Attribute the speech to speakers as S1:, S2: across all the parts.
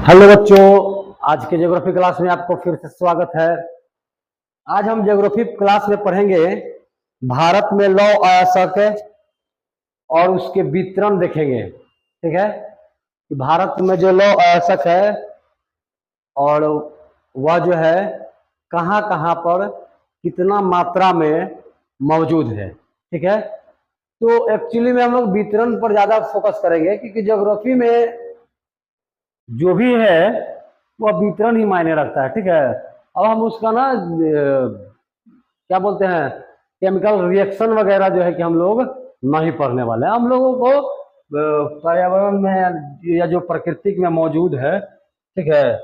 S1: Hello बच्चों, आज के ज्योग्राफी क्लास में आपको फिर से स्वागत है। आज हम ज्योग्राफी क्लास में पढ़ेंगे भारत में लौह अयस्क और उसके वितरण देखेंगे। ठीक है कि भारत में जो लौह अयस्क है और वह जो है कहाँ कहाँ पर कितना मात्रा में मौजूद है। ठीक है, तो एक्चुअली में हम लोग वितरण पर ज्यादा फोकस करेंगे क्योंकि ज्योग्राफी में जो भी है वह वितरण ही मायने रखता है। ठीक है, अब हम उसका ना क्या बोलते हैं, केमिकल रिएक्शन वगैरह जो है कि हम लोग नहीं पढ़ने वाले हैं। हम लोगों को पर्यावरण में या जो प्रकृति में मौजूद है, ठीक है,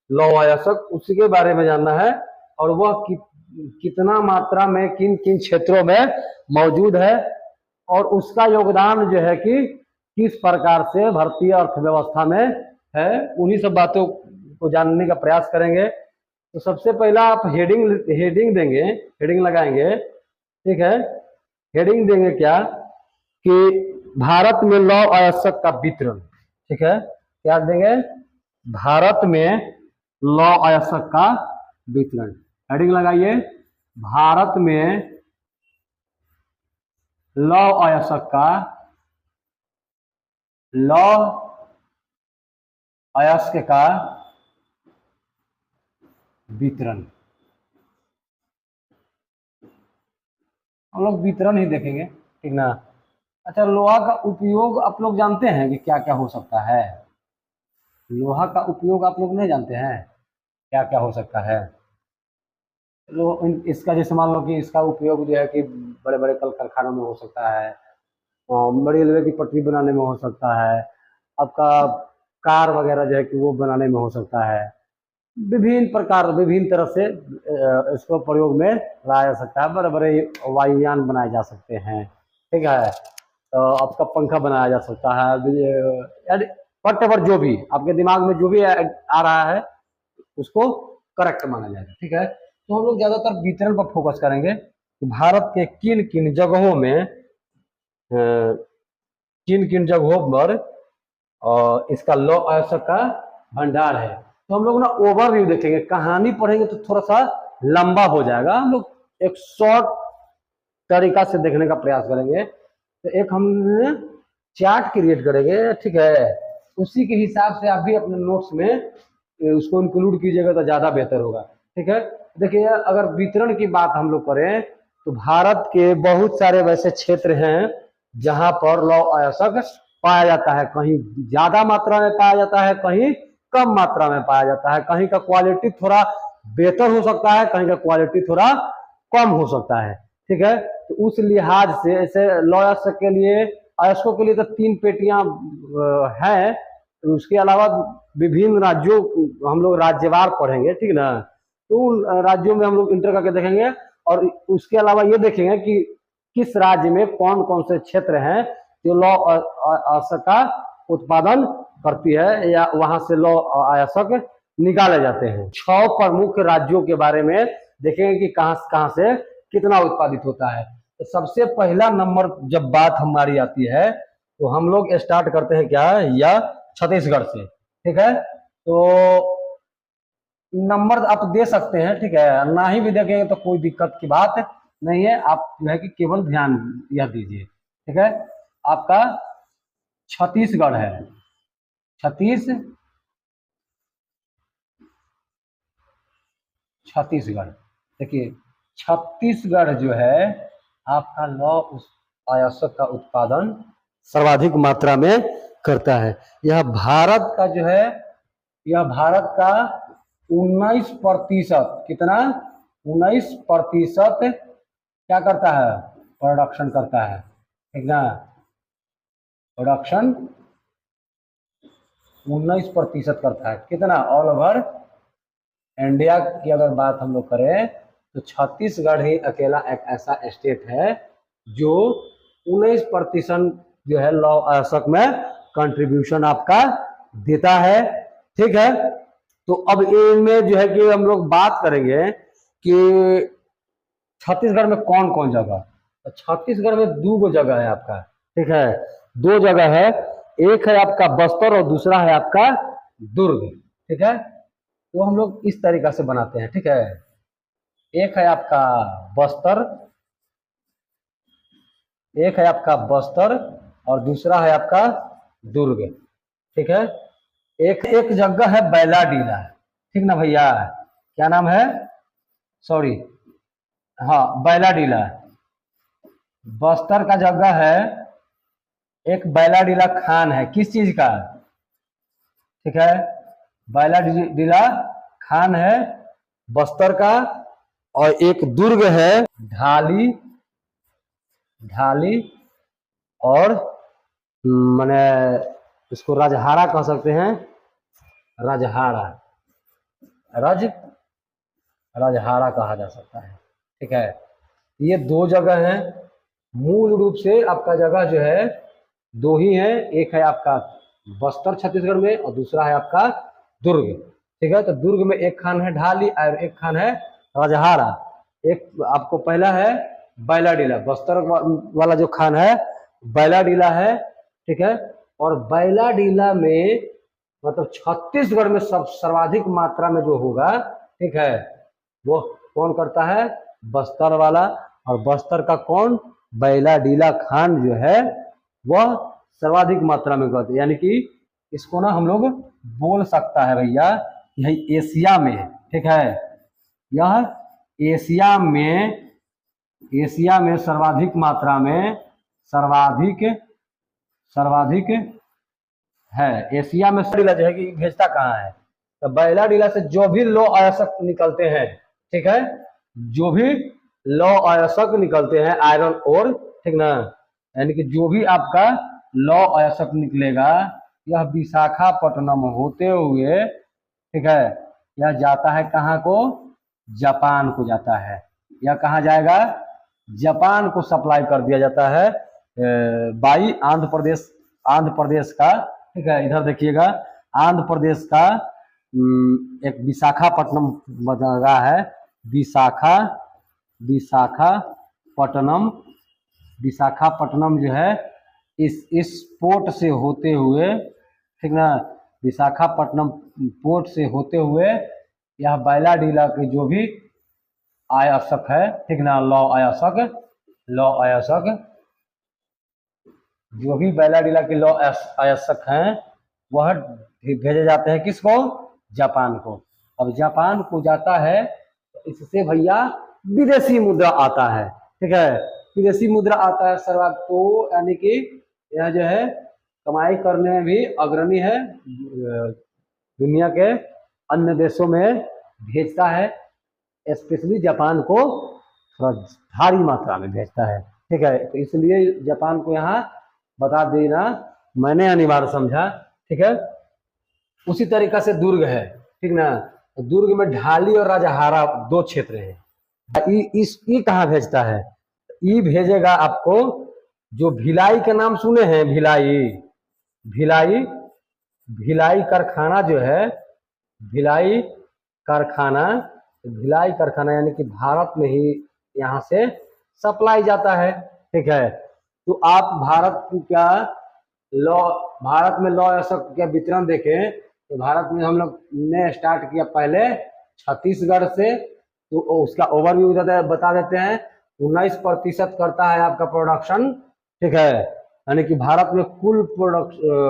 S1: लौह अयस्क उसके बारे में जानना है और वह कितना मात्रा में किन किन क्षेत्रों में मौजूद है और उसका योगदान जो है कि किस प्रकार से भारतीय अर्थव्यवस्था में है, उन्हीं सब बातों को जानने का प्रयास करेंगे। तो सबसे पहला आप हेडिंग देंगे, हेडिंग लगाएंगे। ठीक है, हेडिंग देंगे क्या कि भारत में लौह अयस्क का वितरण। ठीक है, क्या देंगे, भारत में लौह अयस्क का वितरण। हेडिंग लगाइए, भारत में लौह अयस्क का, लौह अयस्क का वितरण। हम लोग वितरण ही देखेंगे, ठीक ना। अच्छा, लोहा का उपयोग आप लोग जानते हैं कि क्या क्या हो सकता है? लोहा का उपयोग आप लोग नहीं जानते हैं क्या क्या हो सकता है? इसका जैसे मान लो कि इसका उपयोग जो है कि बड़े बड़े कल कारखानों में हो सकता है, बड़ी रेलवे की पटरी बनाने में हो सकता है, आपका कार वगैरह जो है कि वो बनाने में हो सकता है। विभिन्न प्रकार, विभिन्न तरह से इसको प्रयोग में लाया जा सकता है। बड़े बड़े वायुयान बनाए जा सकते हैं। ठीक है, तो आपका पंखा बनाया जा सकता है। वट एवर जो भी आपके दिमाग में जो भी आ रहा है उसको करेक्ट माना जाएगा। ठीक है, तो हम लोग ज्यादातर वितरण पर फोकस करेंगे कि भारत के किन किन जगहों में, किन किन जगहों पर इसका लौह अयस्क का भंडार है। तो हम लोग ना ओवरव्यू देखेंगे, कहानी पढ़ेंगे तो थोड़ा सा लंबा हो जाएगा। हम लोग एक शॉर्ट तरीका से देखने का प्रयास करेंगे। तो एक हम चार्ट क्रिएट करेंगे, ठीक है, उसी के हिसाब से आप भी अपने नोट्स में उसको इंक्लूड कीजिएगा तो ज्यादा बेहतर होगा। ठीक है, देखिए अगर वितरण की बात हम लोग करें तो भारत के बहुत सारे वैसे क्षेत्र हैं जहां पर लौह अयस्क पाया जाता है। कहीं ज्यादा मात्रा में पाया जाता है, कहीं कम मात्रा में पाया जाता है। कहीं का क्वालिटी थोड़ा बेहतर हो सकता है, कहीं का क्वालिटी थोड़ा कम हो सकता है। ठीक है, तो उस लिहाज से ऐसे लौह अयस्क के लिए, अयस्कों के लिए तो 3 पेटियां हैं। तो उसके अलावा विभिन्न राज्यों, हम लोग राज्यवार पढ़ेंगे, ठीक ना। तो उन राज्यों में हम लोग इंटर करके देखेंगे और उसके अलावा ये देखेंगे कि किस राज्य में कौन कौन से क्षेत्र हैं जो लौह अयस्क का उत्पादन करती है या वहां से लौह अयस्क निकाले जाते हैं। 6 प्रमुख राज्यों के बारे में देखेंगे कि कहां से कितना उत्पादित होता है। तो सबसे पहला नंबर जब बात हमारी आती है तो हम लोग स्टार्ट करते हैं क्या, या छत्तीसगढ़ से। ठीक है, तो नंबर आप दे सकते हैं, ठीक है, ना ही भी देखेंगे तो कोई दिक्कत की बात नहीं है। आप जो है कि केवल ध्यान यह दीजिए। ठीक है, आपका छत्तीसगढ़ है, छत्तीसगढ़। देखिए छत्तीसगढ़ जो है आपका लौह अयस्क का उत्पादन सर्वाधिक मात्रा में करता है। यह भारत का जो है, यह भारत का 19%, कितना, 19% क्या करता है, प्रोडक्शन करता है। ठीक ना, प्रोडक्शन 19% करता है। कितना, ऑल ओवर इंडिया की अगर बात हम लोग करें तो छत्तीसगढ़ ही अकेला एक ऐसा स्टेट है जो 19% जो है लौह अयस्क में कंट्रीब्यूशन आपका देता है। ठीक है, तो अब इनमें जो है कि हम लोग बात करेंगे कि छत्तीसगढ़ में कौन कौन जगह। तो छत्तीसगढ़ में 2 जगह है आपका। ठीक है, 2 जगह है, एक है आपका बस्तर और दूसरा है आपका दुर्ग। ठीक है, तो हम लोग इस तरीका से बनाते हैं। ठीक है, एक है आपका बस्तर, एक है आपका बस्तर और दूसरा है आपका दुर्ग। ठीक है, एक एक जगह है बैलाडीला, ठीक ना भैया, क्या नाम है, सॉरी, हाँ बैलाडीला, बस्तर का जगह है, एक बैलाडीला खान है, किस चीज का, ठीक है, बैलाडीला खान है बस्तर का, और एक दुर्ग है ढाली, ढाली, और माने इसको राजहारा कह सकते हैं, राजहारा, राज राजहारा कहा जा सकता है। ठीक है, ये दो जगह हैं, मूल रूप से आपका जगह जो है दो ही है, एक है आपका बस्तर छत्तीसगढ़ में और दूसरा है आपका दुर्ग। ठीक है, तो दुर्ग में एक खान है ढाली और एक खान है राजहारा। एक आपको पहला है बैलाडीला, बस्तर वाला जो खान है बैलाडीला है। ठीक है, और बैलाडीला में मतलब छत्तीसगढ़ में सब सर्वाधिक मात्रा में जो होगा, ठीक है, वो कौन करता है, बस्तर वाला, और बस्तर का कौन, बैलाडीला खान जो है वह सर्वाधिक मात्रा में करते, यानी कि इसको ना हम लोग बोल सकता है भैया, यही एशिया में, ठीक है, यह एशिया में सर्वाधिक मात्रा में, सर्वाधिक है एशिया में। जो है कि भेजता कहाँ है, तो बैलाडीला से जो भी लौ अयस्क निकलते हैं, ठीक है, जो भी लौ अयस्क निकलते हैं आयरन और, ठीक ना, यानी कि जो भी आपका लौ अयस्क निकलेगा यह विशाखापट्टनम होते हुए, ठीक है, यह जाता है कहाँ को, जापान को जाता है। यह कहाँ जाएगा, जापान को सप्लाई कर दिया जाता है बाई आंध्र प्रदेश का। ठीक है, इधर देखिएगा आंध्र प्रदेश का एक विशाखापट्टनम जगह है, विशाखापट्टनम जो है इस पोर्ट से होते हुए, ठीक ना, विशाखापट्टनम पोर्ट से होते हुए यह बैलाडीला के जो भी अयस्क है, ठीक ना, लौ अयस्क जो भी बैलाडीला के लौ अयस्क हैं वह भेजे जाते हैं किसको, जापान को। अब जापान को जाता है तो इससे भैया विदेशी मुद्रा आता है। ठीक है, विदेशी मुद्रा आता है सर्वाधिक, तो यानी कि यह जो है कमाई करने में भी अग्रणी है, दुनिया के अन्य देशों में भेजता है, स्पेशली जापान को थोड़ा भारी मात्रा में भेजता है। ठीक है, तो इसलिए जापान को यहाँ बता देना मैंने अनिवार्य समझा। ठीक है, उसी तरीका से दुर्ग है, ठीक ना, तो दुर्ग में ढाली और राजहारा दो क्षेत्र हैं। ई कहाँ भेजता है, ई भेजेगा आपको जो भिलाई का नाम सुने हैं, भिलाई कारखाना जो है, भिलाई कारखाना यानी कि भारत में ही यहाँ से सप्लाई जाता है। ठीक है, तो आप भारत में लौ अयस्क का वितरण देखें तो भारत में हम लोग ने स्टार्ट किया पहले छत्तीसगढ़ से, तो उसका ओवरव्यू बता देते हैं। 19% करता है आपका प्रोडक्शन। ठीक है, यानी कि भारत में कुल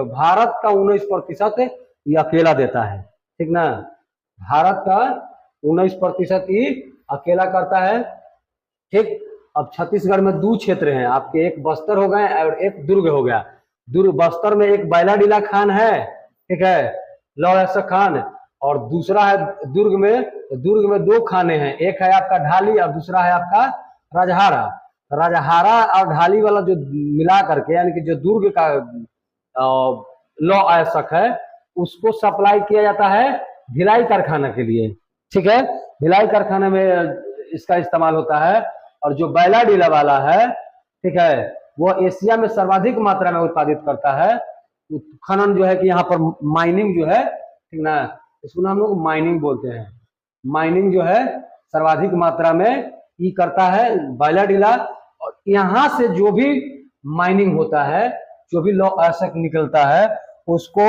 S1: भारत का 19% ये अकेला देता है। ठीक ना, भारत का 19% ही अकेला करता है। ठीक, अब छत्तीसगढ़ में दो क्षेत्र हैं आपके, एक बस्तर हो गए और एक दुर्ग हो गया। बस्तर में एक बैलाडीला खान है, ठीक है, लौ अयस्क खान, और दूसरा है दुर्ग में दो खाने हैं, एक है आपका ढाली और दूसरा है आपका राजहारा और ढाली वाला जो मिला करके, यानी कि जो दुर्ग का लौ अयस्क है उसको सप्लाई किया जाता है भिलाई कारखाना के लिए। ठीक है, भिलाई कारखाना में इसका इस्तेमाल होता है। और जो बैलाडीला वाला है, ठीक है, वो एशिया में सर्वाधिक मात्रा में उत्पादित करता है। खनन जो है कि यहाँ पर माइनिंग जो है, ठीक ना, इसको हम लोग माइनिंग बोलते हैं। माइनिंग जो है सर्वाधिक मात्रा में ये करता है बैलाडीला, और यहाँ से जो भी माइनिंग होता है, जो भी लौ अयस्क निकलता है उसको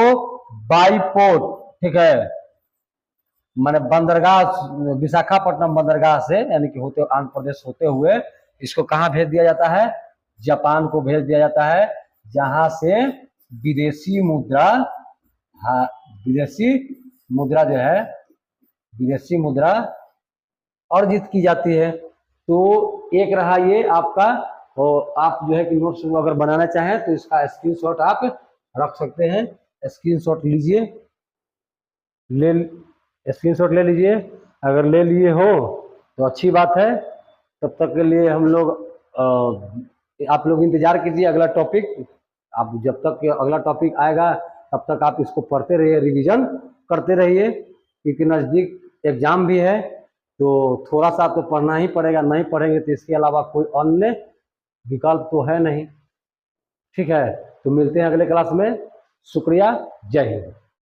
S1: बाई पोर्ट, ठीक है, माने बंदरगाह, विशाखापट्टनम बंदरगाह से यानी कि होते आंध्र प्रदेश होते हुए इसको कहाँ भेज दिया जाता है? जापान को भेज दिया जाता है, जहां से विदेशी मुद्रा, हाँ विदेशी मुद्रा जो है, विदेशी मुद्रा अर्जित की जाती है। तो एक रहा ये आपका, और आप जो है कि नोट्स अगर बनाना चाहें तो इसका स्क्रीनशॉट आप रख सकते हैं। स्क्रीनशॉट लीजिए, ले स्क्रीनशॉट ले लीजिए। अगर ले लिए हो तो अच्छी बात है। तब तक के लिए हम लोग आप लोग इंतजार कीजिए अगला टॉपिक। आप जब तक अगला टॉपिक आएगा तब तक आप इसको पढ़ते रहिए, रिवीजन करते रहिए, क्योंकि नज़दीक एग्जाम भी है। तो थोड़ा सा तो पढ़ना ही पड़ेगा, नहीं पढ़ेंगे तो इसके अलावा कोई अन्य विकल्प तो है नहीं। ठीक है, तो मिलते हैं अगले क्लास में। शुक्रिया, जय हिंद।